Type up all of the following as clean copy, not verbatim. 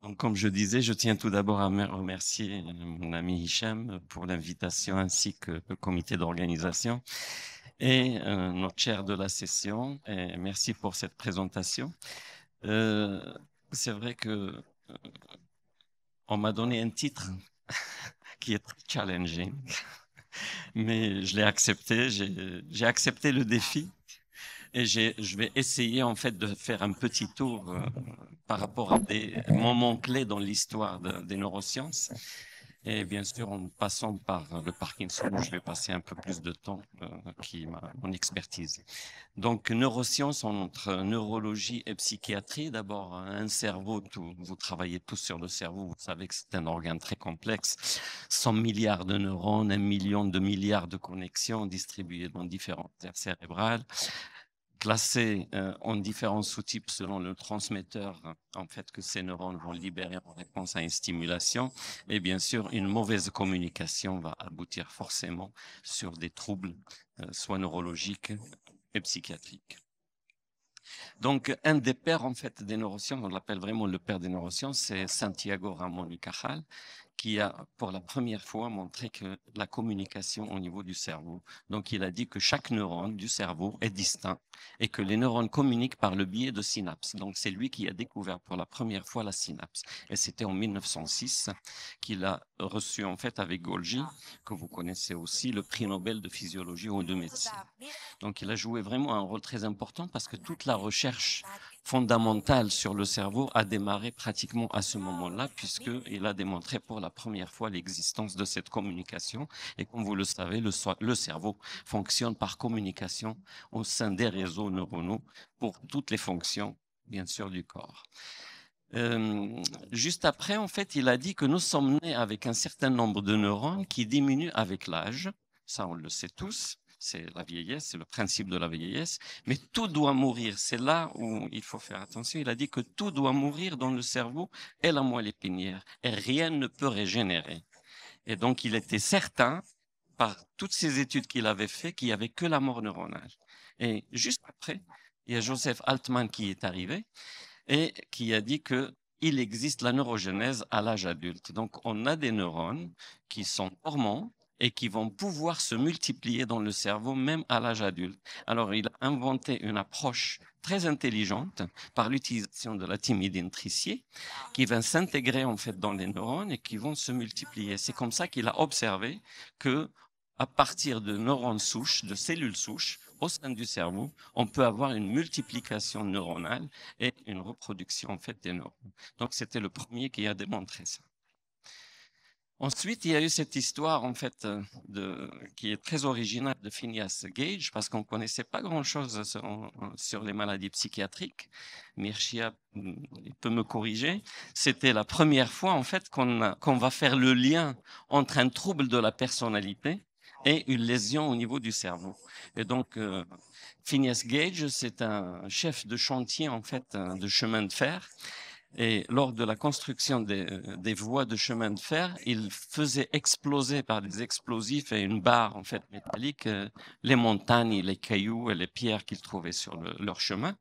Donc, comme je disais, je tiens tout d'abord à remercier mon ami Hicham pour l'invitation ainsi que le comité d'organisation et notre chair de la session. Et merci pour cette présentation. Euh, c'est vrai que on m'a donné un titre qui est très challenging, mais je l'ai accepté. J'ai accepté le défi et je vais essayer en fait de faire un petit tour par rapport à des moments clés dans l'histoire des neurosciences. Et bien sûr, en passant par le Parkinson, je vais passer un peu plus de temps, qui est mon expertise. Donc, neurosciences entre neurologie et psychiatrie. D'abord, un cerveau, vous travaillez tous sur le cerveau, vous savez que c'est un organe très complexe. 100 milliards de neurones, 1 million de milliards de connexions distribuées dans différentes aires cérébrales, classés en différents sous-types selon le transmetteur en fait que ces neurones vont libérer en réponse à une stimulation. Et bien sûr, une mauvaise communication va aboutir forcément sur des troubles, soit neurologiques et psychiatriques. Donc, un des pères en fait des neurosciences, on l'appelle vraiment le père des neurosciences, c'est Santiago Ramón y Cajal, qui a pour la première fois montré que la communication au niveau du cerveau. Donc, il a dit que chaque neurone du cerveau est distinct et que les neurones communiquent par le biais de synapses. Donc, c'est lui qui a découvert pour la première fois la synapse. Et c'était en 1906 qu'il a reçu en fait avec Golgi, que vous connaissez aussi, le prix Nobel de physiologie ou de médecine. Donc, il a joué vraiment un rôle très important parce que toute la recherche fondamentale sur le cerveau a démarré pratiquement à ce moment-là, puisqu'il a démontré pour la première fois l'existence de cette communication. Et comme vous le savez, le cerveau fonctionne par communication au sein des réseaux neuronaux pour toutes les fonctions, bien sûr, du corps. Juste après, en fait, il a dit que nous sommes nés avec un certain nombre de neurones qui diminuent avec l'âge. Ça, on le sait tous. C'est la vieillesse, c'est le principe de la vieillesse. Mais tout doit mourir. C'est là où il faut faire attention. Il a dit que tout doit mourir dans le cerveau et la moelle épinière. Et rien ne peut régénérer. Et donc, il était certain, par toutes ces études qu'il avait faites, qu'il n'y avait que la mort neuronale. Et juste après, il y a Joseph Altman qui est arrivé et qui a dit que il existe la neurogenèse à l'âge adulte. Donc, on a des neurones qui sont dormants et qui vont pouvoir se multiplier dans le cerveau même à l'âge adulte. Alors, il a inventé une approche très intelligente par l'utilisation de la thymidine tricier qui va s'intégrer en fait dans les neurones et qui vont se multiplier. C'est comme ça qu'il a observé que à partir de neurones souches, de cellules souches, au sein du cerveau, on peut avoir une multiplication neuronale et une reproduction en fait des neurones. Donc c'était le premier qui a démontré ça. Ensuite, il y a eu cette histoire en fait qui est très originale de Phineas Gage parce qu'on connaissait pas grand-chose sur les maladies psychiatriques. Mircea, il peut me corriger. C'était la première fois en fait qu'on va faire le lien entre un trouble de la personnalité et une lésion au niveau du cerveau. Et donc, Phineas Gage, c'est un chef de chantier en fait de chemin de fer et lors de la construction des voies de chemin de fer, il faisait exploser par des explosifs et une barre en fait métallique les montagnes, les cailloux et les pierres qu'il trouvait sur leur chemin.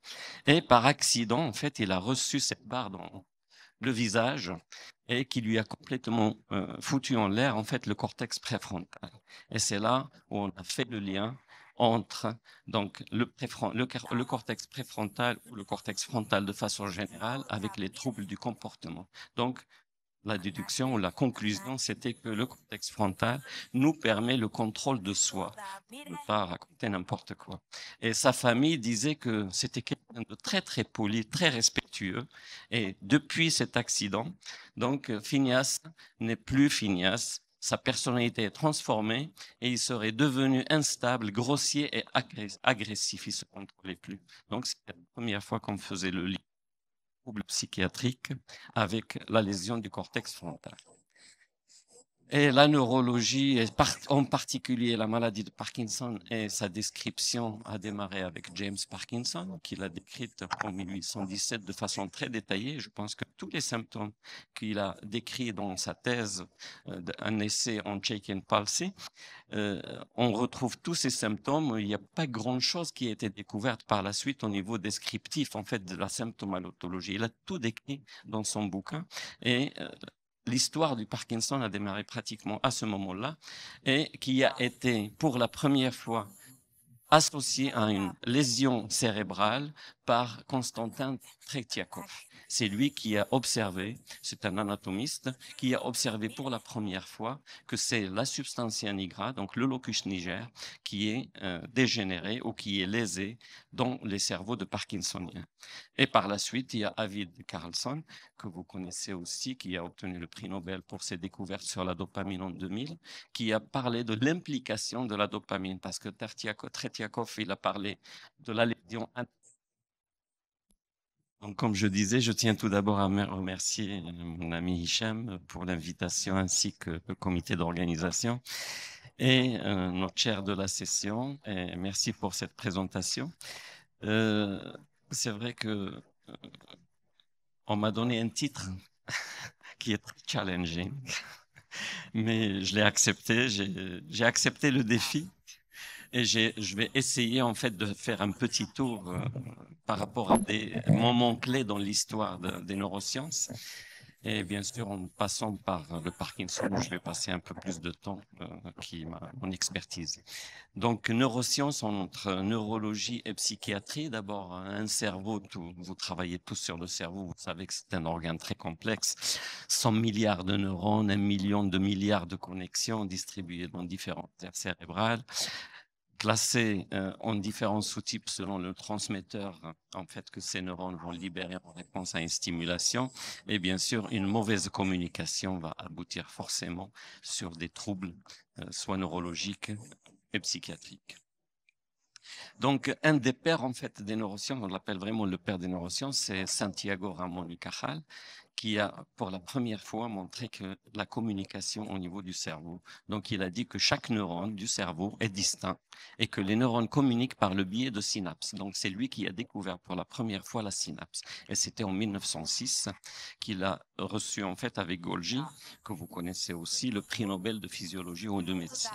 Et par accident, en fait, il a reçu cette barre dans le visage et qui lui a complètement foutu en l'air en fait le cortex préfrontal. Et c'est là où on a fait le lien entre donc le cortex préfrontal ou le cortex frontal de façon générale avec les troubles du comportement. Donc la déduction ou la conclusion, c'était que le cortex frontal nous permet le contrôle de soi, ne pas raconter n'importe quoi. Et sa famille disait que c'était quelqu'un de très très poli, très respectueux. Et depuis cet accident, donc Phineas n'est plus Phineas. Sa personnalité est transformée et il serait devenu instable, grossier et agressif. Il se contrôlait plus. Donc c'était la première fois qu'on faisait le lien trouble psychiatrique avec la lésion du cortex frontal. Et la neurologie, et en particulier la maladie de Parkinson, et sa description a démarré avec James Parkinson, qui l'a décrite en 1817 de façon très détaillée. Je pense que tous les symptômes qu'il a décrits dans sa thèse, un essai en Shaken Palsy, on retrouve tous ces symptômes. Il n'y a pas grand-chose qui a été découverte par la suite au niveau descriptif, en fait, de la symptomatologie. Il a tout décrit dans son bouquin. Et l'histoire du Parkinson a démarré pratiquement à ce moment-là et qui a été pour la première fois associée à une lésion cérébrale par Konstantin Tretiakov. C'est lui qui a observé, c'est un anatomiste, qui a observé pour la première fois que c'est la substantia nigra, donc le locus niger, qui est dégénéré ou qui est lésé dans les cerveaux de Parkinsoniens. Et par la suite, il y a Arvid Carlsson, que vous connaissez aussi, qui a obtenu le prix Nobel pour ses découvertes sur la dopamine en 2000, qui a parlé de l'implication de la dopamine, parce que Tretiakov, il a parlé de la lésion. Donc, comme je disais, je tiens tout d'abord à remercier mon ami Hicham pour l'invitation ainsi que le comité d'organisation et notre chair de la session. Et merci pour cette présentation. C'est vrai que on m'a donné un titre qui est très challenging, mais je l'ai accepté. J'ai accepté le défi. Et je vais essayer en fait de faire un petit tour par rapport à des moments clés dans l'histoire des neurosciences. Et bien sûr, en passant par le Parkinson, je vais passer un peu plus de temps, qui est mon expertise. Donc, neurosciences entre neurologie et psychiatrie. D'abord, un cerveau, vous travaillez tous sur le cerveau, vous savez que c'est un organe très complexe. 100 milliards de neurones, 1 million de milliards de connexions distribuées dans différentes aires cérébrales, classés en différents sous-types selon le transmetteur en fait que ces neurones vont libérer en réponse à une stimulation. Et bien sûr, une mauvaise communication va aboutir forcément sur des troubles, soit neurologiques et psychiatriques. Donc, un des pères en fait des neurosciences, on l'appelle vraiment le père des neurosciences, c'est Santiago Ramón y Cajal, qui a pour la première fois montré que la communication au niveau du cerveau. Donc, il a dit que chaque neurone du cerveau est distinct et que les neurones communiquent par le biais de synapses. Donc, c'est lui qui a découvert pour la première fois la synapse. Et c'était en 1906 qu'il a reçu en fait avec Golgi, que vous connaissez aussi, le prix Nobel de physiologie ou de médecine.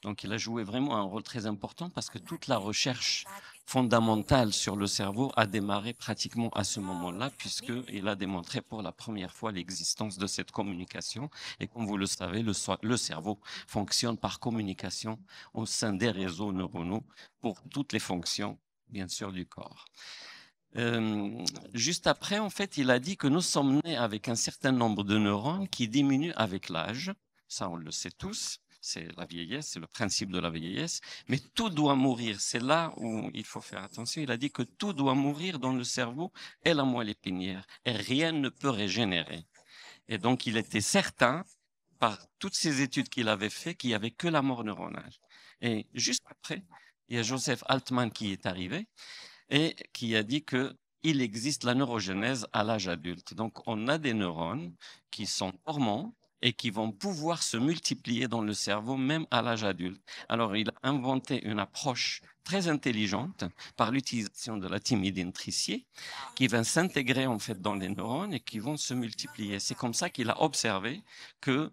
Donc, il a joué vraiment un rôle très important parce que toute la recherche fondamentale sur le cerveau a démarré pratiquement à ce moment-là, puisqu'il a démontré pour la première fois l'existence de cette communication. Et comme vous le savez, le cerveau fonctionne par communication au sein des réseaux neuronaux pour toutes les fonctions, bien sûr, du corps. Juste après, en fait, il a dit que nous sommes nés avec un certain nombre de neurones qui diminuent avec l'âge. Ça, on le sait tous. C'est la vieillesse, c'est le principe de la vieillesse. Mais tout doit mourir. C'est là où il faut faire attention. Il a dit que tout doit mourir dans le cerveau et la moelle épinière. Et rien ne peut régénérer. Et donc, il était certain, par toutes ces études qu'il avait faites, qu'il n'y avait que la mort neuronale. Et juste après, il y a Joseph Altman qui est arrivé et qui a dit que il existe la neurogenèse à l'âge adulte. Donc, on a des neurones qui sont dormants et qui vont pouvoir se multiplier dans le cerveau même à l'âge adulte. Alors, il a inventé une approche très intelligente par l'utilisation de la thymidine tricier qui va s'intégrer en fait dans les neurones et qui vont se multiplier. C'est comme ça qu'il a observé que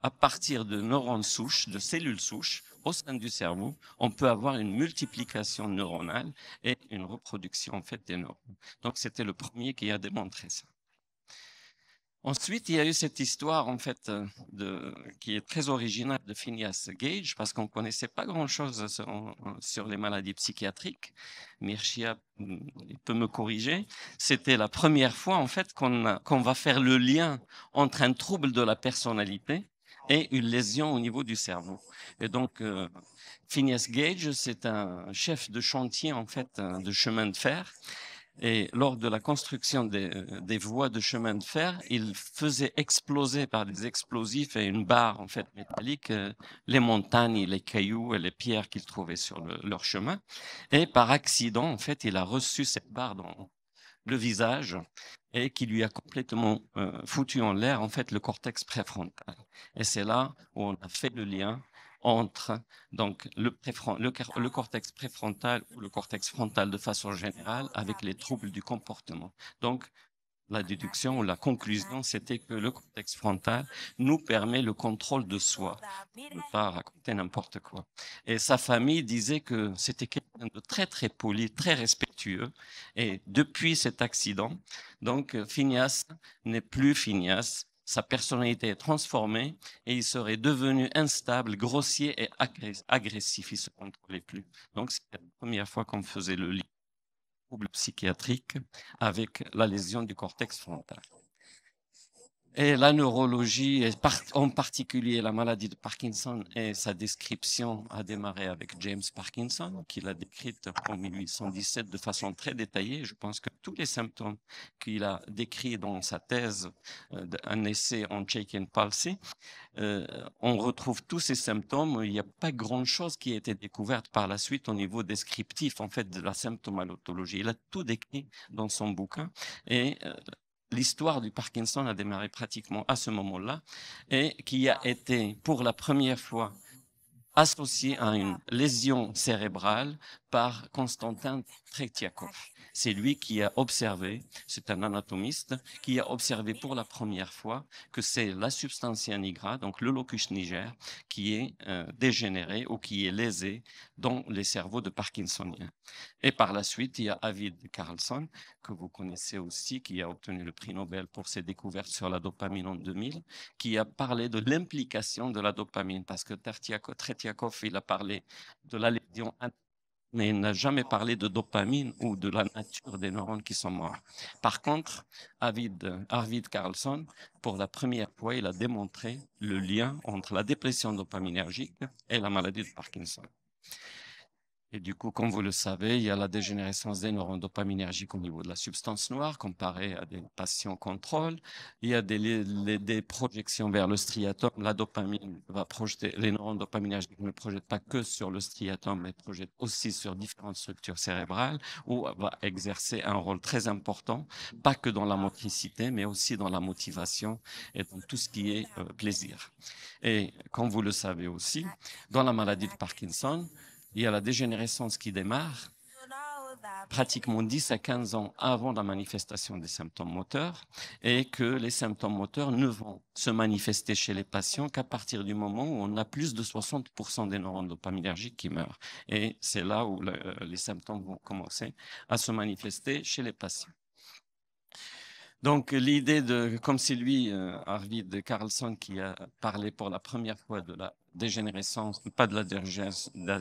à partir de neurones souches, de cellules souches, au sein du cerveau, on peut avoir une multiplication neuronale et une reproduction en fait des neurones. Donc, c'était le premier qui a démontré ça. Ensuite, il y a eu cette histoire en fait qui est très originale de Phineas Gage parce qu'on connaissait pas grand-chose sur les maladies psychiatriques. Mircea il peut me corriger. C'était la première fois en fait qu'on va faire le lien entre un trouble de la personnalité et une lésion au niveau du cerveau. Et donc, Phineas Gage, c'est un chef de chantier en fait de chemin de fer. Et lors de la construction des voies de chemin de fer, il faisait exploser par des explosifs et une barre en fait métallique les montagnes, les cailloux et les pierres qu'il trouvait sur leur chemin. Et par accident, en fait, il a reçu cette barre le visage et qui lui a complètement foutu en l'air, en fait, le cortex préfrontal. Et c'est là où on a fait le lien entre donc, le cortex préfrontal ou le cortex frontal de façon générale avec les troubles du comportement. Donc, la déduction ou la conclusion, c'était que le cortex frontal nous permet le contrôle de soi, de ne pas raconter n'importe quoi. Et sa famille disait que c'était quelqu'un de très, très poli, très respectueux. Et depuis cet accident, donc Phineas n'est plus Phineas. Sa personnalité est transformée et il serait devenu instable, grossier et agressif. Il ne se contrôlait plus. Donc, c'était la première fois qu'on faisait le lien trouble psychiatrique avec la lésion du cortex frontal. Et la neurologie, en particulier la maladie de Parkinson, et sa description a démarré avec James Parkinson, qui l'a décrite en 1817 de façon très détaillée. Je pense que tous les symptômes qu'il a décrits dans sa thèse, un essai en Shaken Palsy, on retrouve tous ces symptômes. Il n'y a pas grand-chose qui a été découverte par la suite au niveau descriptif, en fait, de la symptomatologie. Il a tout décrit dans son bouquin et l'histoire du Parkinson a démarré pratiquement à ce moment-là et qui a été pour la première fois associée à une lésion cérébrale par Konstantin Tretiakov. C'est lui qui a observé, c'est un anatomiste, qui a observé pour la première fois que c'est la substantia nigra, donc le locus niger, qui est dégénéré ou qui est lésé dans les cerveaux de Parkinsoniens. Et par la suite, il y a Arvid Carlsson, que vous connaissez aussi, qui a obtenu le prix Nobel pour ses découvertes sur la dopamine en 2000, qui a parlé de l'implication de la dopamine, parce que Tretiakov, il a parlé de la lésion, mais il n'a jamais parlé de dopamine ou de la nature des neurones qui sont morts. Par contre, Arvid Carlsson, pour la première fois, il a démontré le lien entre la déplétion dopaminergique et la maladie de Parkinson. Et du coup, comme vous le savez, il y a la dégénérescence des neurones dopaminergiques au niveau de la substance noire comparée à des patients contrôle. Il y a des projections vers le striatum. La dopamine va projeter, les neurones dopaminergiques ne projettent pas que sur le striatum, mais projettent aussi sur différentes structures cérébrales où va exercer un rôle très important, pas que dans la motricité, mais aussi dans la motivation et dans tout ce qui est plaisir. Et comme vous le savez aussi, dans la maladie de Parkinson, il y a la dégénérescence qui démarre pratiquement 10 à 15 ans avant la manifestation des symptômes moteurs et que les symptômes moteurs ne vont se manifester chez les patients qu'à partir du moment où on a plus de 60% des neurones dopaminergiques qui meurent. Et c'est là où les symptômes vont commencer à se manifester chez les patients. Donc, l'idée de, comme c'est lui, Arvid Carlsson, qui a parlé pour la première fois de la dégénérescence, pas de la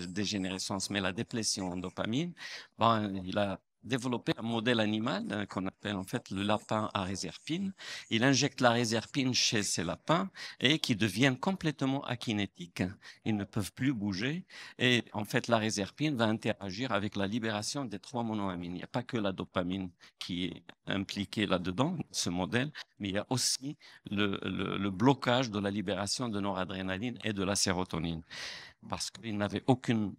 dégénérescence, mais la déplétion en dopamine, ben, il a développé un modèle animal qu'on appelle en fait le lapin à réserpine. Il injecte la réserpine chez ces lapins et qui deviennent complètement akinétiques. Ils ne peuvent plus bouger. Et en fait, la réserpine va interagir avec la libération des 3 monoamines. Il n'y a pas que la dopamine qui est impliquée là-dedans, ce modèle, mais il y a aussi le blocage de la libération de noradrénaline et de la sérotonine parce qu'il n'avait aucune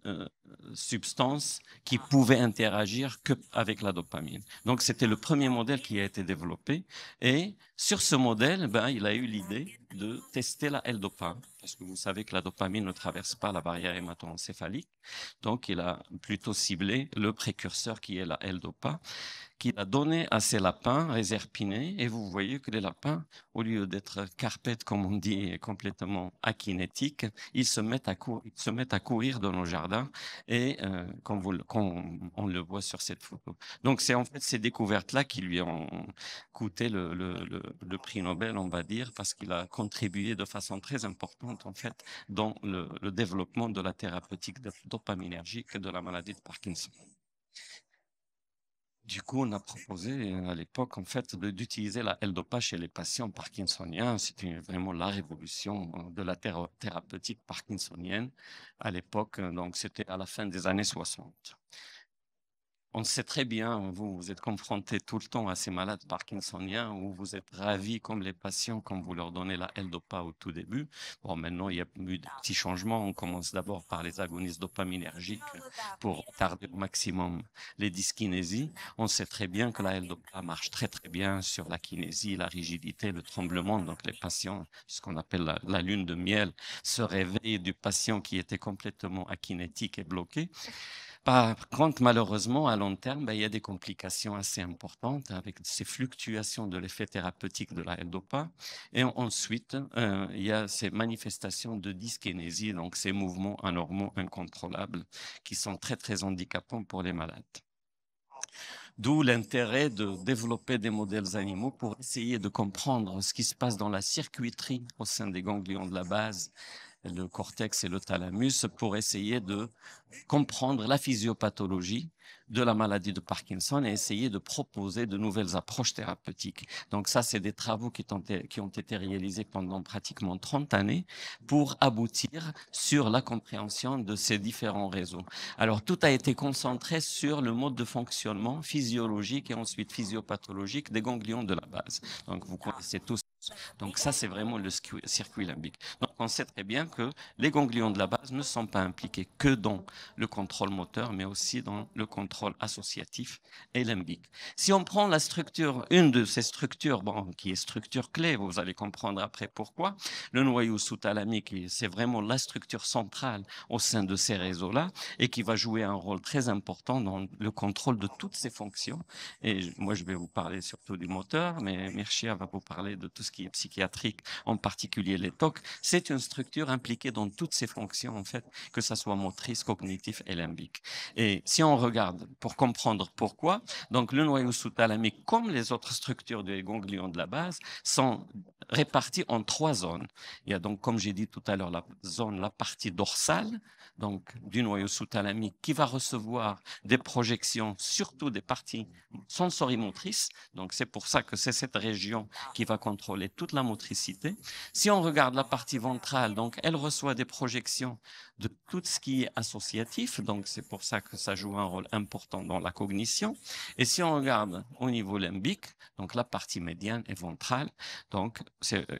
substance qui pouvait interagir qu'avec la dopamine. Donc, c'était le premier modèle qui a été développé. Et sur ce modèle, ben, il a eu l'idée de tester la L-dopa, parce que vous savez que la dopamine ne traverse pas la barrière hémato-encéphalique. Donc, il a plutôt ciblé le précurseur qui est la L-dopa, qu'il a donné à ces lapins réserpinés. Et vous voyez que les lapins, au lieu d'être carpètes, comme on dit, complètement akinétiques, ils se mettent à courir dans nos jardins et comme on le voit sur cette photo. Donc, c'est en fait ces découvertes-là qui lui ont coûté le prix Nobel, on va dire, parce qu'il a contribué de façon très importante, en fait, dans le développement de la thérapeutique dopaminergique de la maladie de Parkinson. Du coup, on a proposé à l'époque, en fait, d'utiliser la L-dopa chez les patients parkinsoniens. C'était vraiment la révolution de la thérapeutique parkinsonienne à l'époque. Donc, c'était à la fin des années 60. On sait très bien, vous êtes confronté tout le temps à ces malades parkinsoniens où vous êtes ravis comme les patients quand vous leur donnez la L-Dopa au tout début. Bon, maintenant, il y a eu des petits changements. On commence d'abord par les agonistes dopaminergiques pour retarder au maximum les dyskinésies. On sait très bien que la L-Dopa marche très, très bien sur la kinésie, la rigidité, le tremblement. Donc, les patients, ce qu'on appelle la lune de miel, se réveillent du patient qui était complètement akinétique et bloqué. Par contre, malheureusement, à long terme, il y a des complications assez importantes avec ces fluctuations de l'effet thérapeutique de la L-Dopa. Et ensuite, il y a ces manifestations de dyskinésie, donc ces mouvements anormaux incontrôlables qui sont très, très handicapants pour les malades. D'où l'intérêt de développer des modèles animaux pour essayer de comprendre ce qui se passe dans la circuiterie au sein des ganglions de la base, le cortex et le thalamus, pour essayer de comprendre la physiopathologie de la maladie de Parkinson et essayer de proposer de nouvelles approches thérapeutiques. Donc ça, c'est des travaux qui ont été réalisés pendant pratiquement 30 années pour aboutir sur la compréhension de ces différents réseaux. Alors, tout a été concentré sur le mode de fonctionnement physiologique et ensuite physiopathologique des ganglions de la base. Donc, vous connaissez tous. Donc ça, c'est vraiment le circuit limbique. Donc on sait très bien que les ganglions de la base ne sont pas impliqués que dans le contrôle moteur, mais aussi dans le contrôle associatif et limbique. Si on prend la structure, une de ces structures, bon, qui est structure clé, vous allez comprendre après pourquoi, le noyau sous-thalamique, c'est vraiment la structure centrale au sein de ces réseaux-là et qui va jouer un rôle très important dans le contrôle de toutes ces fonctions. Et moi, je vais vous parler surtout du moteur, mais Mircea va vous parler de tout ce qui est psychiatrique, en particulier les TOC. C'est une structure impliquée dans toutes ces fonctions, en fait, que ce soit motrice, cognitif et limbique. Et si on regarde pour comprendre pourquoi, donc le noyau sous-thalamique, comme les autres structures des ganglions de la base, sont répartis en 3 zones. Il y a donc, comme j'ai dit tout à l'heure, la partie dorsale, donc du noyau sous-thalamique, qui va recevoir des projections, surtout des parties sensorimotrices. Donc c'est pour ça que c'est cette région qui va contrôler toute la motricité. Si on regarde la partie ventrale, donc elle reçoit des projections de tout ce qui est associatif, donc c'est pour ça que ça joue un rôle important dans la cognition. Et si on regarde au niveau limbique, donc la partie médiane et ventrale, donc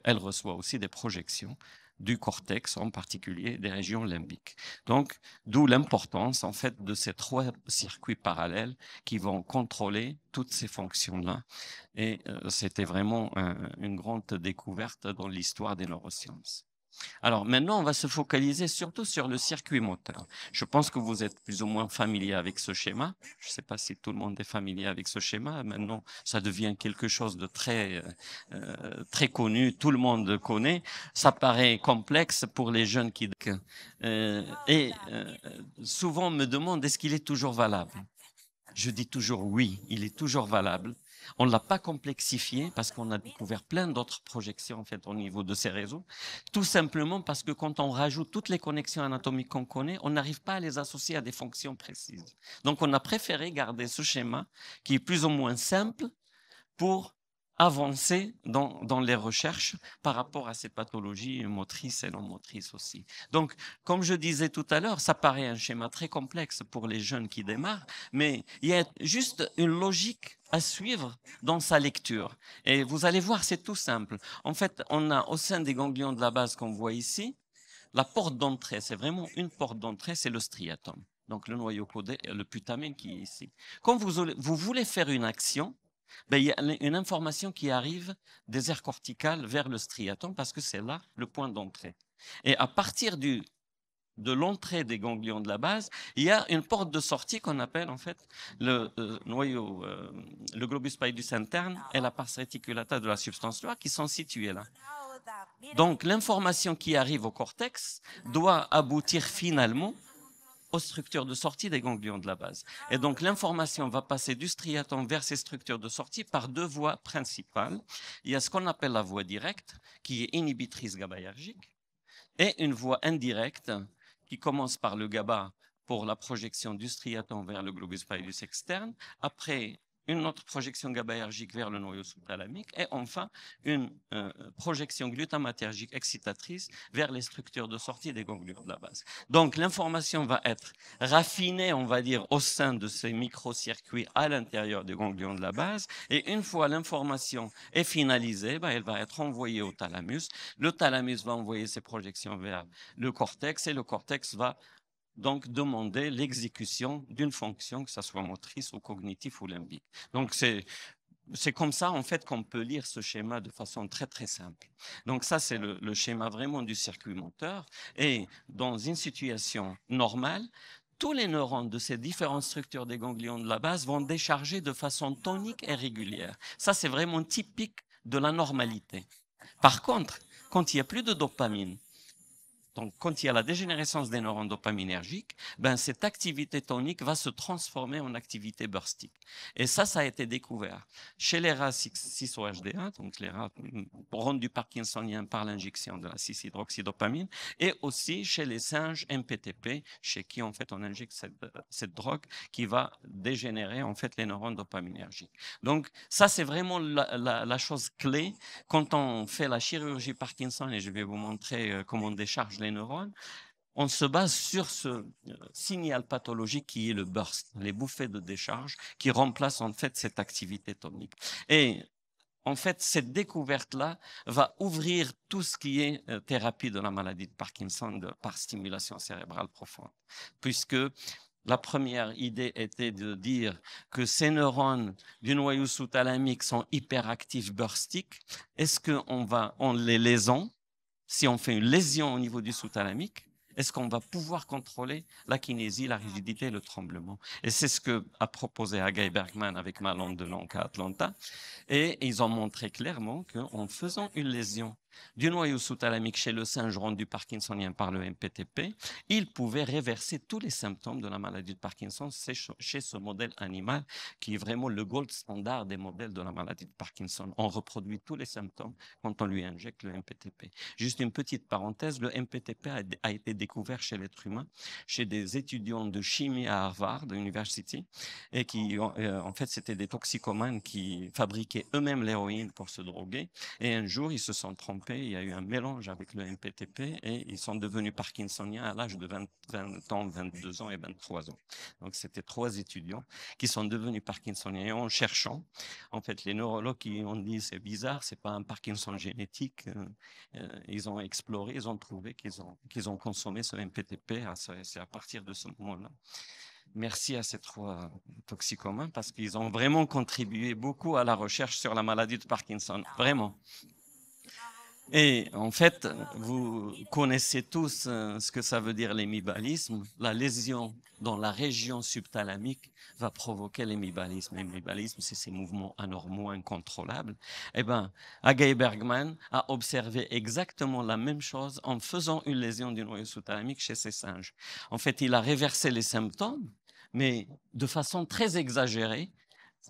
elle reçoit aussi des projections du cortex, en particulier des régions limbiques. Donc, d'où l'importance, en fait, de ces 3 circuits parallèles qui vont contrôler toutes ces fonctions-là. Et c'était vraiment une grande découverte dans l'histoire des neurosciences. Alors maintenant, on va se focaliser surtout sur le circuit moteur. Je pense que vous êtes plus ou moins familier avec ce schéma. Je ne sais pas si tout le monde est familier avec ce schéma. Maintenant, ça devient quelque chose de très connu. Tout le monde connaît. Ça paraît complexe pour les jeunes qui... souvent, on me demande est-ce qu'il est toujours valable. Je dis toujours oui, il est toujours valable. On ne l'a pas complexifié parce qu'on a découvert plein d'autres projections en fait au niveau de ces réseaux. Tout simplement parce que quand on rajoute toutes les connexions anatomiques qu'on connaît, on n'arrive pas à les associer à des fonctions précises. Donc on a préféré garder ce schéma qui est plus ou moins simple pour avancer dans les recherches par rapport à ces pathologies motrices et non motrices aussi. Donc, comme je disais tout à l'heure, ça paraît un schéma très complexe pour les jeunes qui démarrent, mais il y a juste une logique à suivre dans sa lecture. Et vous allez voir, c'est tout simple. En fait, on a au sein des ganglions de la base qu'on voit ici, la porte d'entrée, c'est vraiment une porte d'entrée, c'est le striatum. Donc, le noyau codé, le putamine qui est ici. Quand vous voulez faire une action, il y a une information qui arrive des aires corticales vers le striatum parce que c'est là le point d'entrée. Et à partir de l'entrée des ganglions de la base, il y a une porte de sortie qu'on appelle en fait le noyau, le globus pallidus interne et la pars reticulata de la substance noire qui sont situés là. Donc l'information qui arrive au cortex doit aboutir finalement aux structures de sortie des ganglions de la base. Et donc, l'information va passer du striatum vers ces structures de sortie par 2 voies principales. Il y a ce qu'on appelle la voie directe, qui est inhibitrice GABAergique, et une voie indirecte, qui commence par le GABA pour la projection du striatum vers le globus pallidus externe. Après, une autre projection GABAergique vers le noyau sous-thalamique et enfin une projection glutamatergique excitatrice vers les structures de sortie des ganglions de la base. Donc l'information va être raffinée, on va dire, au sein de ces microcircuits à l'intérieur des ganglions de la base et une fois l'information est finalisée, elle va être envoyée au thalamus. Le thalamus va envoyer ses projections vers le cortex et le cortex va donc demander l'exécution d'une fonction, que ce soit motrice ou cognitive ou limbique. Donc c'est comme ça en fait qu'on peut lire ce schéma de façon très très simple. Donc ça c'est le schéma vraiment du circuit moteur et dans une situation normale, tous les neurones de ces différentes structures des ganglions de la base vont décharger de façon tonique et régulière. Ça c'est vraiment typique de la normalité. Par contre, quand il n'y a plus de dopamine, donc, quand il y a la dégénérescence des neurones dopaminergiques, cette activité tonique va se transformer en activité burstique. Et ça a été découvert chez les rats 6-OHDA, donc les rats rendus parkinsoniens par l'injection de la 6-hydroxydopamine, et aussi chez les singes MPTP, chez qui en fait on injecte cette drogue qui va dégénérer en fait les neurones dopaminergiques. Donc, ça c'est vraiment la chose clé quand on fait la chirurgie Parkinson, et je vais vous montrer comment on décharge les neurones, on se base sur ce signal pathologique qui est le burst, les bouffées de décharge qui remplacent en fait cette activité tonique. Et en fait, cette découverte-là va ouvrir tout ce qui est thérapie de la maladie de Parkinson par stimulation cérébrale profonde, puisque la première idée était de dire que ces neurones du noyau sous-thalamique sont hyperactifs burstiques. Est-ce qu'on les lésant, si on fait une lésion au niveau du sous-thalamique, est-ce qu'on va pouvoir contrôler la kinésie, la rigidité et le tremblement? Et c'est ce que a proposé Hagai Bergman avec Malone Delonc à Atlanta. Et ils ont montré clairement qu'en faisant une lésion du noyau sous-thalamique chez le singe rendu parkinsonien par le MPTP, il pouvait réverser tous les symptômes de la maladie de Parkinson chez ce modèle animal qui est vraiment le gold standard des modèles de la maladie de Parkinson. On reproduit tous les symptômes quand on lui injecte le MPTP. Juste une petite parenthèse, le MPTP a été découvert chez l'être humain, chez des étudiants de chimie à Harvard University, et qui, en fait, c'était des toxicomanes qui fabriquaient eux-mêmes l'héroïne pour se droguer. Et un jour, ils se sont trompés. Il y a eu un mélange avec le MPTP et ils sont devenus parkinsoniens à l'âge de 20 ans, 22 ans et 23 ans. Donc, c'était 3 étudiants qui sont devenus parkinsoniens. Et en cherchant, en fait, les neurologues qui ont dit c'est bizarre, c'est pas un Parkinson génétique. Ils ont exploré, ils ont trouvé qu'ils ont consommé ce MPTP. C'est à partir de ce moment-là. Merci à ces 3 toxicomanes parce qu'ils ont vraiment contribué beaucoup à la recherche sur la maladie de Parkinson. Vraiment. Et en fait, vous connaissez tous ce que ça veut dire l'hémibalisme. La lésion dans la région subthalamique va provoquer l'hémibalisme. L'hémibalisme, c'est ces mouvements anormaux, incontrôlables. Eh bien, Hagai Bergman a observé exactement la même chose en faisant une lésion du noyau sous-thalamique chez ces singes. En fait, il a réversé les symptômes, mais de façon très exagérée.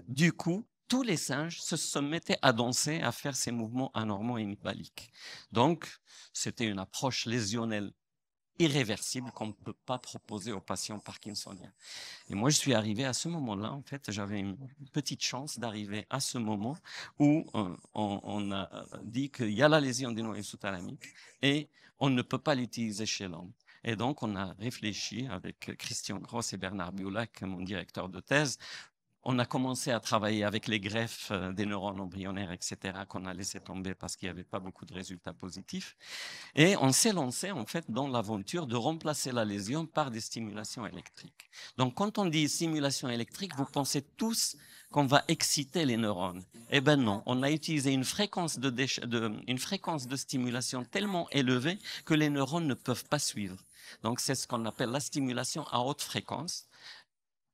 Du coup, tous les singes se mettaient à danser, à faire ces mouvements anormaux hémibaliques. Donc, c'était une approche lésionnelle irréversible qu'on ne peut pas proposer aux patients parkinsoniens. Et moi, je suis arrivé à ce moment-là, en fait, j'avais une petite chance d'arriver à ce moment où on a dit qu'il y a la lésion du noyau sous-thalamique et on ne peut pas l'utiliser chez l'homme. Et donc, on a réfléchi avec Christian Gross et Bernard Biolac, mon directeur de thèse. On a commencé à travailler avec les greffes des neurones embryonnaires, etc., qu'on a laissé tomber parce qu'il n'y avait pas beaucoup de résultats positifs. Et on s'est lancé, en fait, dans l'aventure de remplacer la lésion par des stimulations électriques. Donc, quand on dit stimulation électrique, vous pensez tous qu'on va exciter les neurones. Eh bien non, on a utilisé une fréquence de stimulation tellement élevée que les neurones ne peuvent pas suivre. Donc, c'est ce qu'on appelle la stimulation à haute fréquence.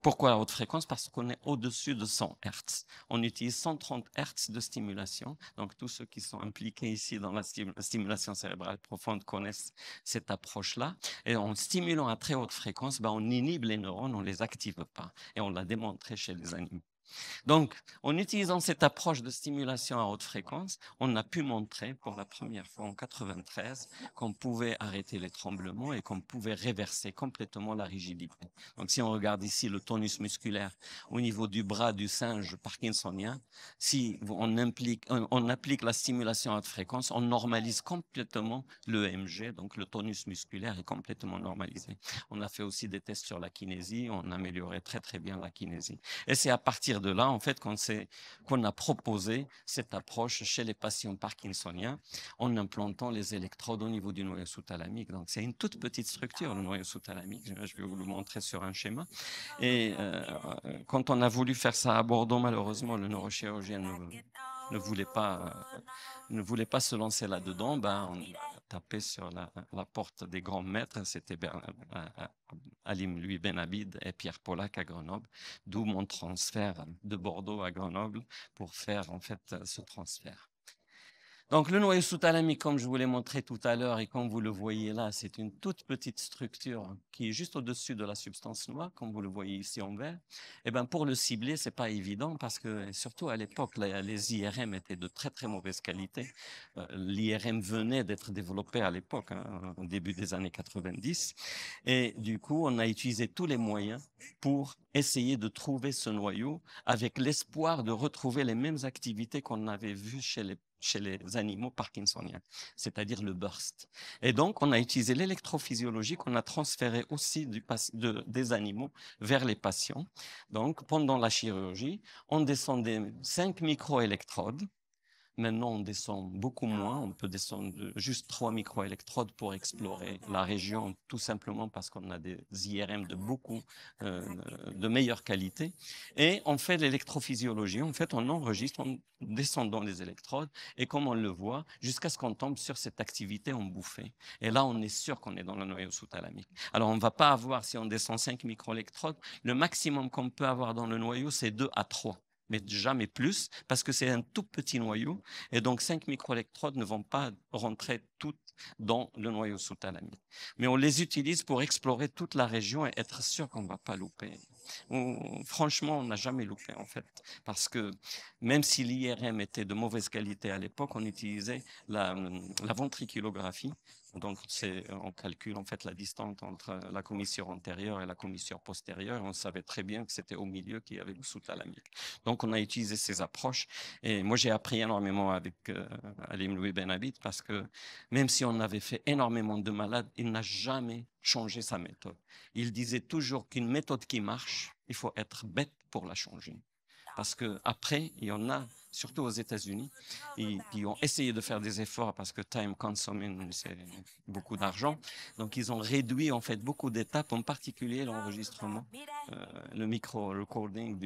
Pourquoi à haute fréquence? Parce qu'on est au-dessus de 100 Hz. On utilise 130 Hz de stimulation. Donc, tous ceux qui sont impliqués ici dans la stimulation cérébrale profonde connaissent cette approche-là. Et en stimulant à très haute fréquence, on inhibe les neurones, on ne les active pas. Et on l'a démontré chez les animaux. Donc, en utilisant cette approche de stimulation à haute fréquence, on a pu montrer pour la première fois en 93 qu'on pouvait arrêter les tremblements et qu'on pouvait réverser complètement la rigidité. Donc, si on regarde ici le tonus musculaire au niveau du bras du singe parkinsonien, si on applique la stimulation à haute fréquence, on normalise complètement l'EMG, donc le tonus musculaire est complètement normalisé. On a fait aussi des tests sur la kinésie, on améliorait très très bien la kinésie. Et c'est à partir de là, en fait, qu'on a proposé cette approche chez les patients parkinsoniens en implantant les électrodes au niveau du noyau sous-thalamique. Donc, c'est une toute petite structure, le noyau sous-thalamique. Je vais vous le montrer sur un schéma. Et quand on a voulu faire ça à Bordeaux, malheureusement, le neurochirurgien ne voulait pas se lancer là-dedans. Ben, on a tapé sur la porte des grands maîtres, c'était Alim Louis Benabid et Pierre Pollack à Grenoble, d'où mon transfert de Bordeaux à Grenoble pour faire en fait ce transfert. Donc, le noyau sous-thalamique, comme je vous l'ai montré tout à l'heure et comme vous le voyez là, c'est une toute petite structure qui est juste au-dessus de la substance noire, comme vous le voyez ici en vert. Et ben, pour le cibler, c'est pas évident parce que, surtout à l'époque, les IRM étaient de très, très mauvaise qualité. L'IRM venait d'être développé à l'époque, au début des années 90. Et du coup, on a utilisé tous les moyens pour essayer de trouver ce noyau avec l'espoir de retrouver les mêmes activités qu'on avait vues chez les animaux parkinsoniens, c'est-à-dire le burst. Et donc, on a utilisé l'électrophysiologie qu'on a transféré aussi des animaux vers les patients. Donc, pendant la chirurgie, on descendait 5 microélectrodes. Maintenant, on descend beaucoup moins. On peut descendre juste 3 microélectrodes pour explorer la région, tout simplement parce qu'on a des IRM de meilleure qualité. Et on fait l'électrophysiologie. En fait, on enregistre en descendant les électrodes et comme on le voit, jusqu'à ce qu'on tombe sur cette activité en bouffée. Et là, on est sûr qu'on est dans le noyau sous-thalamique. Alors, on ne va pas avoir, si on descend 5 microélectrodes, le maximum qu'on peut avoir dans le noyau, c'est 2 à 3. Mais jamais plus, parce que c'est un tout petit noyau, et donc 5 microélectrodes ne vont pas rentrer toutes dans le noyau sous-thalamique. Mais on les utilise pour explorer toute la région et être sûr qu'on ne va pas louper. Franchement, on n'a jamais loupé, en fait, parce que même si l'IRM était de mauvaise qualité à l'époque, on utilisait la ventriculographie. Donc, on calcule en fait la distance entre la commissure antérieure et la commissure postérieure. On savait très bien que c'était au milieu qu'il y avait le sous-thalamique. Donc, on a utilisé ces approches. Et moi, j'ai appris énormément avec Alim Louis Benabid parce que même si on avait fait énormément de malades, il n'a jamais changé sa méthode. Il disait toujours qu'une méthode qui marche, il faut être bête pour la changer. Parce qu'après, il y en a, surtout aux États-Unis, qui ont essayé de faire des efforts parce que time consuming, c'est beaucoup d'argent. Donc, ils ont réduit en fait beaucoup d'étapes, en particulier l'enregistrement, le micro-recording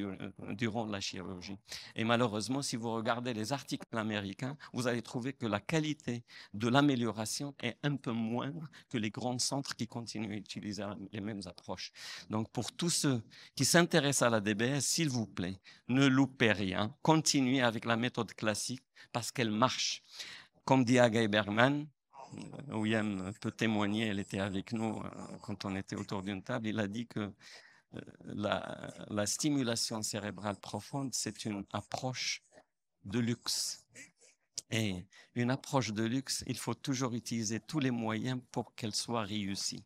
durant la chirurgie. Et malheureusement, si vous regardez les articles américains, vous allez trouver que la qualité de l'amélioration est un peu moindre que les grands centres qui continuent à utiliser les mêmes approches. Donc, pour tous ceux qui s'intéressent à la DBS, s'il vous plaît, ne loupez rien, continuez avec la méthode classique parce qu'elle marche. Comme dit Guy Bergman, William peut témoigner, elle était avec nous quand on était autour d'une table, il a dit que la stimulation cérébrale profonde, c'est une approche de luxe. Et une approche de luxe, il faut toujours utiliser tous les moyens pour qu'elle soit réussie.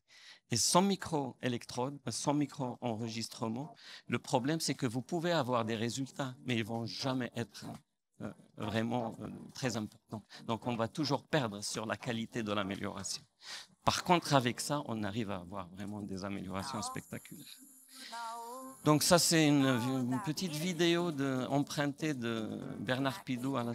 Et sans micro-électrode, sans micro-enregistrement, le problème, c'est que vous pouvez avoir des résultats, mais ils ne vont jamais être vraiment très importants. Donc, on va toujours perdre sur la qualité de l'amélioration. Par contre, avec ça, on arrive à avoir vraiment des améliorations spectaculaires. Donc ça, c'est une petite vidéo empruntée de Bernard Pidou à la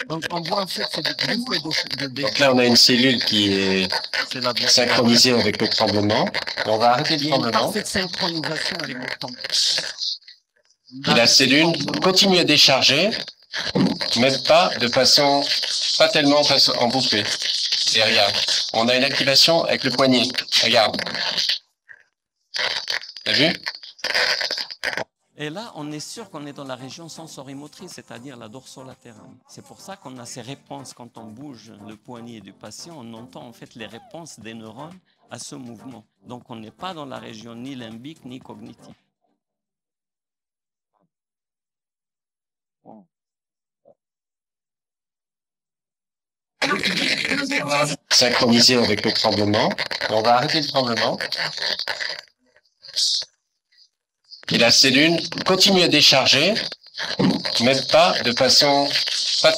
Donc on voit en fait c'est des groupes de Donc là, on a une cellule qui est synchronisée avec le tremblement. Et on va arrêter le tremblement. Cette synchronisation avec le tremblement. Et la cellule continue à décharger, mais pas tellement en bouffée. Et regarde, on a une activation avec le poignet. Regarde. T'as vu? Et là, on est sûr qu'on est dans la région sensorimotrice, c'est-à-dire la dorsolatérale. C'est pour ça qu'on a ces réponses quand on bouge le poignet du patient, on entend en fait les réponses des neurones à ce mouvement. Donc on n'est pas dans la région ni limbique ni cognitive. Synchroniser avec le tremblement. On va arrêter le tremblement. Et la cellule continue à décharger, mais pas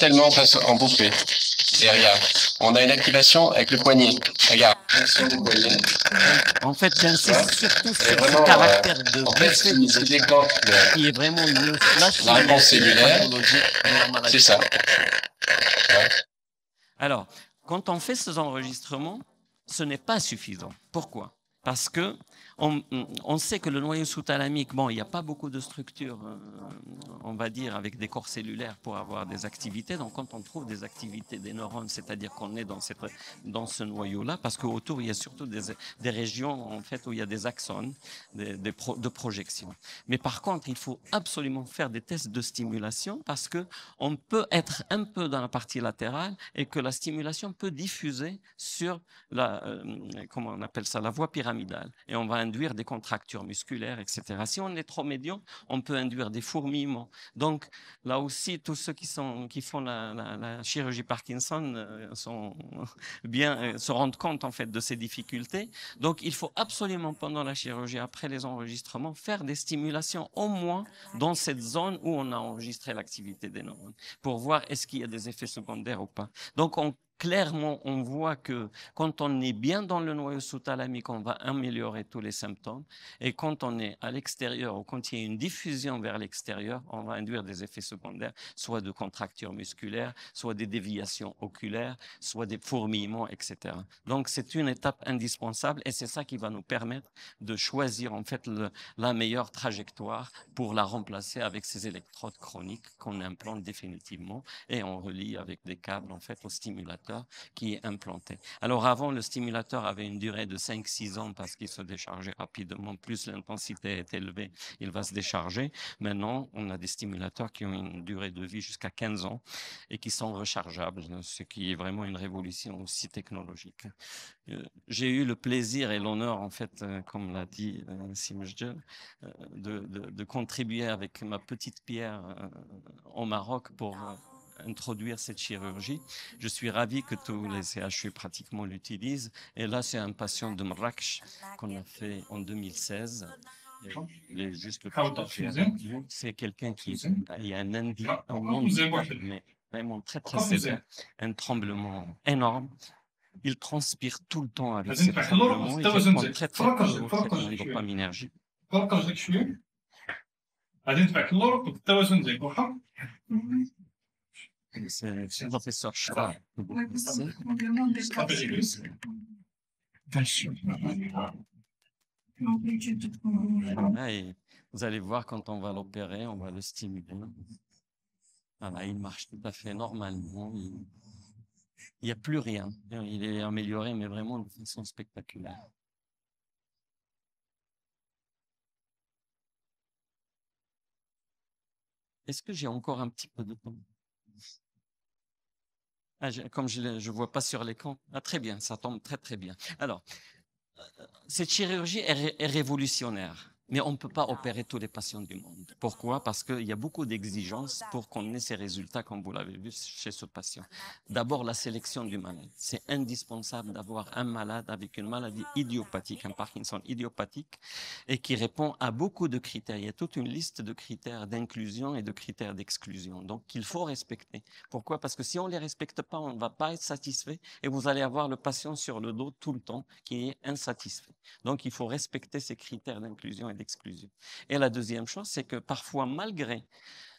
tellement en bouffée. Et regarde, on a une activation avec le poignet. Regarde, En fait, j'insiste surtout sur vraiment, ce caractère de en fait, ce qui se déclenche qui est vraiment le flash la réponse cellulaire, pathologique de la maladie. c'est ça. Alors, quand on fait ces enregistrements, ce n'est pas suffisant. Pourquoi? Parce que on sait que le noyau sous-thalamique, bon, il n'y a pas beaucoup de structures, on va dire, avec des corps cellulaires pour avoir des activités. Donc, quand on trouve des activités des neurones, c'est-à-dire qu'on est dans ce noyau-là, parce qu'autour, il y a surtout des régions, en fait, où il y a des axones de projection. Mais par contre, il faut absolument faire des tests de stimulation parce que on peut être un peu dans la partie latérale et que la stimulation peut diffuser sur comment on appelle ça, la voie pyramidale. Et on va induire des contractures musculaires, etc. Si on est trop médian, on peut induire des fourmillements. Donc, là aussi, tous ceux qui font la chirurgie Parkinson se rendent compte, en fait, de ces difficultés. Donc, il faut absolument, pendant la chirurgie, après les enregistrements, faire des stimulations, au moins dans cette zone où on a enregistré l'activité des neurones, pour voir est-ce qu'il y a des effets secondaires ou pas. Donc, clairement, on voit que quand on est bien dans le noyau sous-thalamique, on va améliorer tous les symptômes. Et quand on est à l'extérieur ou quand il y a une diffusion vers l'extérieur, on va induire des effets secondaires, soit de contractures musculaires, soit des déviations oculaires, soit des fourmillements, etc. Donc, c'est une étape indispensable et c'est ça qui va nous permettre de choisir en fait la meilleure trajectoire pour la remplacer avec ces électrodes chroniques qu'on implante définitivement et on relie avec des câbles en fait au stimulateur qui est implanté. Alors avant, le stimulateur avait une durée de 5-6 ans parce qu'il se déchargeait rapidement. Plus l'intensité est élevée, il va se décharger. Maintenant, on a des stimulateurs qui ont une durée de vie jusqu'à 15 ans et qui sont rechargeables, ce qui est vraiment une révolution aussi technologique. J'ai eu le plaisir et l'honneur, en fait, comme l'a dit Simjel, de contribuer avec ma petite pierre au Maroc pour introduire cette chirurgie. Je suis ravi que tous les CHU pratiquement l'utilisent. Et là, c'est un patient de Marrakech qu'on a fait en 2016. Il est juste le c'est quelqu'un il y a un indice, mais vraiment très, très sévère, un tremblement énorme. Il transpire tout le temps avec ces tremblements. Il répond très, très peu au traitement dopaminergique. C'est le professeur Schwab. Et vous allez voir quand on va l'opérer, on va le stimuler. Voilà, il marche tout à fait normalement. Il n'y a plus rien. Il est amélioré, mais vraiment de façon spectaculaire. Est-ce que j'ai encore un petit peu de temps? Comme je ne vois pas sur l'écran. Ah, très bien, ça tombe très, très bien. Alors, cette chirurgie est révolutionnaire, mais on ne peut pas opérer tous les patients du monde. Pourquoi? Parce qu'il y a beaucoup d'exigences pour qu'on ait ces résultats, comme vous l'avez vu chez ce patient. D'abord, la sélection du malade. C'est indispensable d'avoir un malade avec une maladie idiopathique, un Parkinson idiopathique, et qui répond à beaucoup de critères. Il y a toute une liste de critères d'inclusion et de critères d'exclusion. Donc, qu'il faut respecter. Pourquoi? Parce que si on ne les respecte pas, on ne va pas être satisfait et vous allez avoir le patient sur le dos tout le temps qui est insatisfait. Donc, il faut respecter ces critères d'inclusion et d'exclusion. Et la deuxième chose, c'est que parfois, malgré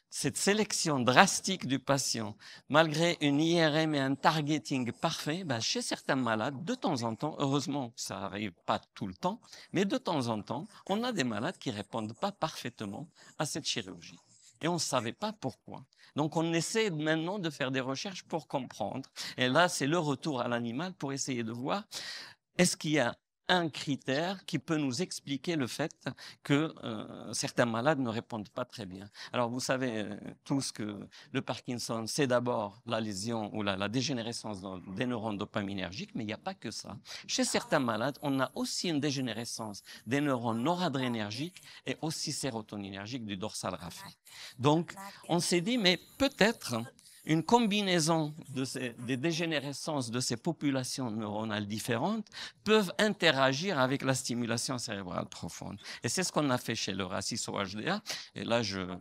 cette sélection drastique du patient, malgré une IRM et un targeting parfait, chez certains malades, de temps en temps, heureusement, ça n'arrive pas tout le temps, mais de temps en temps, on a des malades qui ne répondent pas parfaitement à cette chirurgie. Et on ne savait pas pourquoi. Donc, on essaie maintenant de faire des recherches pour comprendre. Et là, c'est le retour à l'animal pour essayer de voir est-ce qu'il y a un critère qui peut nous expliquer le fait que certains malades ne répondent pas très bien. Alors, vous savez tous que le Parkinson, c'est d'abord la lésion ou la dégénérescence des neurones dopaminergiques, mais il n'y a pas que ça. Chez certains malades, on a aussi une dégénérescence des neurones noradrénergiques et aussi sérotoninergiques du dorsal raphe. Donc, on s'est dit, mais peut-être une combinaison des dégénérescences de ces populations neuronales différentes peuvent interagir avec la stimulation cérébrale profonde. Et c'est ce qu'on a fait chez le Raciso HDA. Et là, je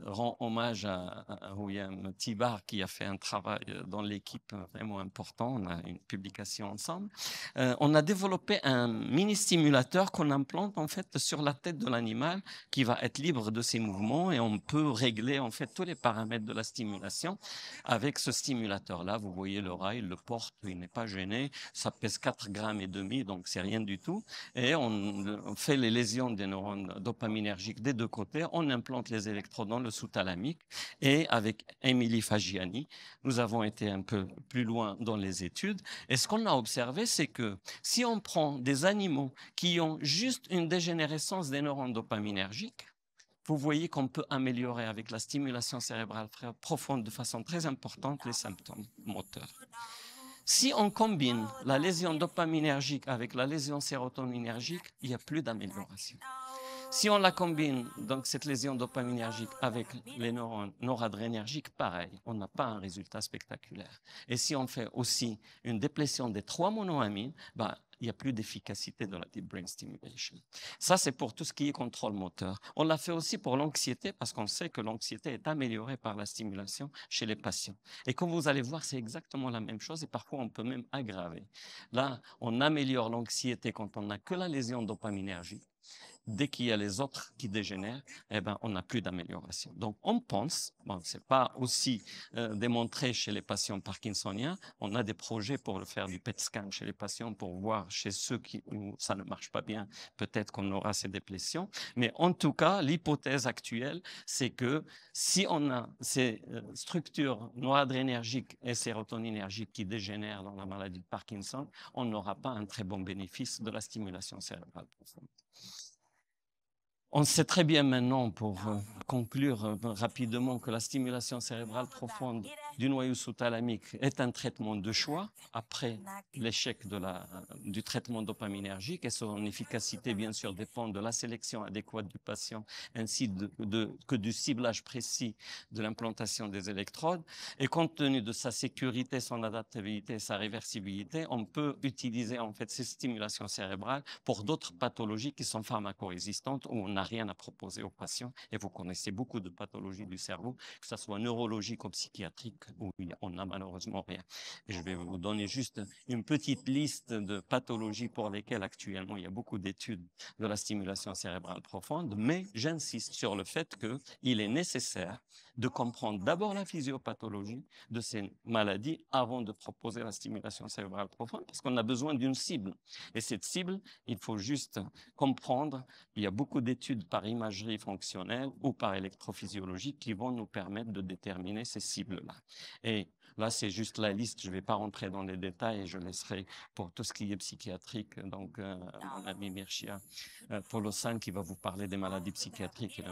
rends hommage à William Tibar qui a fait un travail dans l'équipe vraiment important. On a une publication ensemble. On a développé un mini-stimulateur qu'on implante en fait sur la tête de l'animal qui va être libre de ses mouvements et on peut régler en fait tous les paramètres de la stimulation avec ce stimulateur-là. Vous voyez le rat, il le porte, il n'est pas gêné. Ça pèse 4,5 grammes, donc c'est rien du tout. Et on fait les lésions des neurones dopaminergiques des deux côtés. On implante les électrodes dans le sous-thalamique. Et avec Émilie Fagiani, nous avons été un peu plus loin dans les études. Et ce qu'on a observé, c'est que si on prend des animaux qui ont juste une dégénérescence des neurones dopaminergiques, vous voyez qu'on peut améliorer avec la stimulation cérébrale profonde de façon très importante les symptômes moteurs. Si on combine la lésion dopaminergique avec la lésion sérotoninergique, il n'y a plus d'amélioration. Si on la combine, donc cette lésion dopaminergique avec les neurones noradrénergiques, pareil, on n'a pas un résultat spectaculaire. Et si on fait aussi une déplétion des 3 monoamines, il n'y a plus d'efficacité de la deep brain stimulation. Ça, c'est pour tout ce qui est contrôle moteur. On l'a fait aussi pour l'anxiété parce qu'on sait que l'anxiété est améliorée par la stimulation chez les patients. Et comme vous allez voir, c'est exactement la même chose et parfois on peut même aggraver. Là, on améliore l'anxiété quand on n'a que la lésion dopaminergique. Dès qu'il y a les autres qui dégénèrent, on n'a plus d'amélioration. Donc, on pense, ce n'est pas aussi démontré chez les patients parkinsoniens, on a des projets pour faire du PET scan chez les patients pour voir chez ceux où ça ne marche pas bien, peut-être qu'on aura ces déplétions. Mais en tout cas, l'hypothèse actuelle, c'est que si on a ces structures noradrénergiques et sérotoninergiques qui dégénèrent dans la maladie de Parkinson, on n'aura pas un très bon bénéfice de la stimulation cérébrale profonde. On sait très bien maintenant, pour conclure rapidement, que la stimulation cérébrale profonde du noyau sous-thalamique est un traitement de choix après l'échec du traitement dopaminergique et son efficacité, bien sûr, dépend de la sélection adéquate du patient ainsi que du ciblage précis de l'implantation des électrodes. Et compte tenu de sa sécurité, son adaptabilité et sa réversibilité, on peut utiliser en fait ces stimulations cérébrales pour d'autres pathologies qui sont pharmacorésistantes où on n'a rien à proposer aux patients. Et vous connaissez beaucoup de pathologies du cerveau, que ce soit neurologique ou psychiatrique, où on n'a malheureusement rien. Et je vais vous donner juste une petite liste de pathologies pour lesquelles actuellement il y a beaucoup d'études de la stimulation cérébrale profonde, mais j'insiste sur le fait qu'il est nécessaire de comprendre d'abord la physiopathologie de ces maladies avant de proposer la stimulation cérébrale profonde, parce qu'on a besoin d'une cible. Et cette cible, il faut juste comprendre, il y a beaucoup d'études par imagerie fonctionnelle ou par électrophysiologie qui vont nous permettre de déterminer ces cibles-là. Et là, c'est juste la liste. Je ne vais pas rentrer dans les détails et je laisserai pour tout ce qui est psychiatrique, donc mon ami Mircea Polosan qui va vous parler des maladies psychiatriques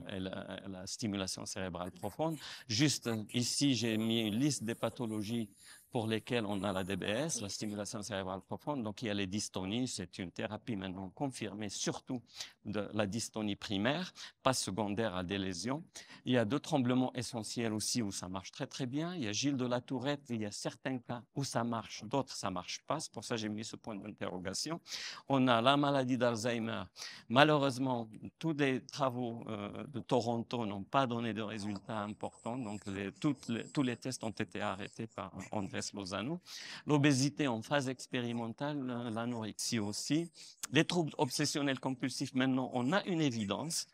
et la stimulation cérébrale profonde. Juste ici, j'ai mis une liste des pathologies pour lesquels on a la DBS, la stimulation cérébrale profonde. Donc, il y a les dystonies, c'est une thérapie maintenant confirmée, surtout de la dystonie primaire, pas secondaire à des lésions. Il y a 2 tremblements essentiels aussi où ça marche très très bien. Il y a Gilles de la Tourette, il y a certains cas où ça marche, d'autres ça marche pas. C'est pour ça que j'ai mis ce point d'interrogation. On a la maladie d'Alzheimer. Malheureusement, tous les travaux de Toronto n'ont pas donné de résultats importants. Donc, tous les tests ont été arrêtés par Andrés Lozano. L'obésité en phase expérimentale, l'anorexie aussi. Les troubles obsessionnels compulsifs, maintenant, on a une évidence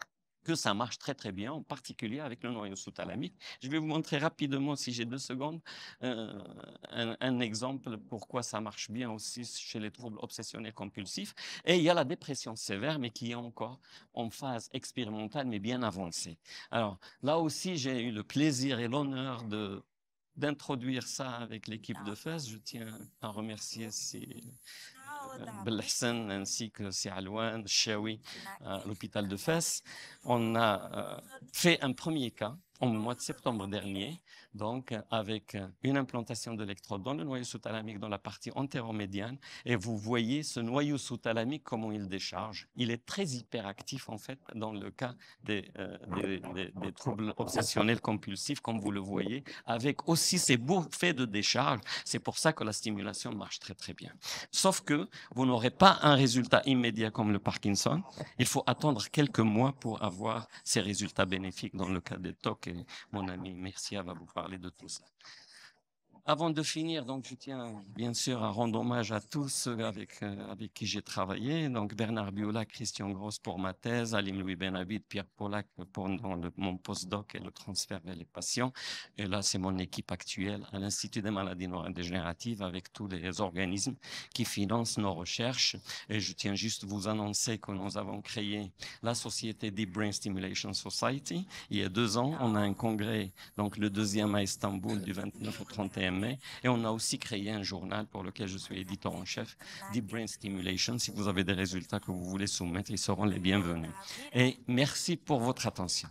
que ça marche très très bien, en particulier avec le noyau sous-thalamique. Je vais vous montrer rapidement, si j'ai 2 secondes, un exemple pourquoi ça marche bien aussi chez les troubles obsessionnels compulsifs. Et il y a la dépression sévère, mais qui est encore en phase expérimentale, mais bien avancée. Alors là aussi, j'ai eu le plaisir et l'honneur d'introduire ça avec l'équipe de FES. Je tiens à remercier Belhassan ainsi que Sialouane, Chaoui, à l'hôpital de Fès. On a fait un premier cas au mois de septembre dernier, donc avec une implantation d'électrodes dans le noyau sous-thalamique dans la partie antéromédiane. Et vous voyez ce noyau sous-thalamique, comment il décharge. Il est très hyperactif, en fait, dans le cas des troubles obsessionnels compulsifs, comme vous le voyez, avec aussi ces bouffées de décharge. C'est pour ça que la stimulation marche très, très bien. Sauf que vous n'aurez pas un résultat immédiat comme le Parkinson. Il faut attendre quelques mois pour avoir ces résultats bénéfiques dans le cas des TOC. Et mon ami Mercia va vous parler de tout ça. Avant de finir, donc, je tiens bien sûr à rendre hommage à tous ceux avec qui j'ai travaillé. Donc, Bernard Biola, Christian Gross pour ma thèse, Alim Louis Benhabib, Pierre Pollack pour mon postdoc et le transfert vers les patients. Et là, c'est mon équipe actuelle à l'Institut des maladies neurodégénératives avec tous les organismes qui financent nos recherches. Et je tiens juste à vous annoncer que nous avons créé la société Deep Brain Stimulation Society. Il y a 2 ans, on a un congrès, donc le 2e à Istanbul du 29 au 31 mai. Et on a aussi créé un journal pour lequel je suis éditeur en chef, Deep Brain Stimulation. Si vous avez des résultats que vous voulez soumettre, ils seront les bienvenus. Et merci pour votre attention.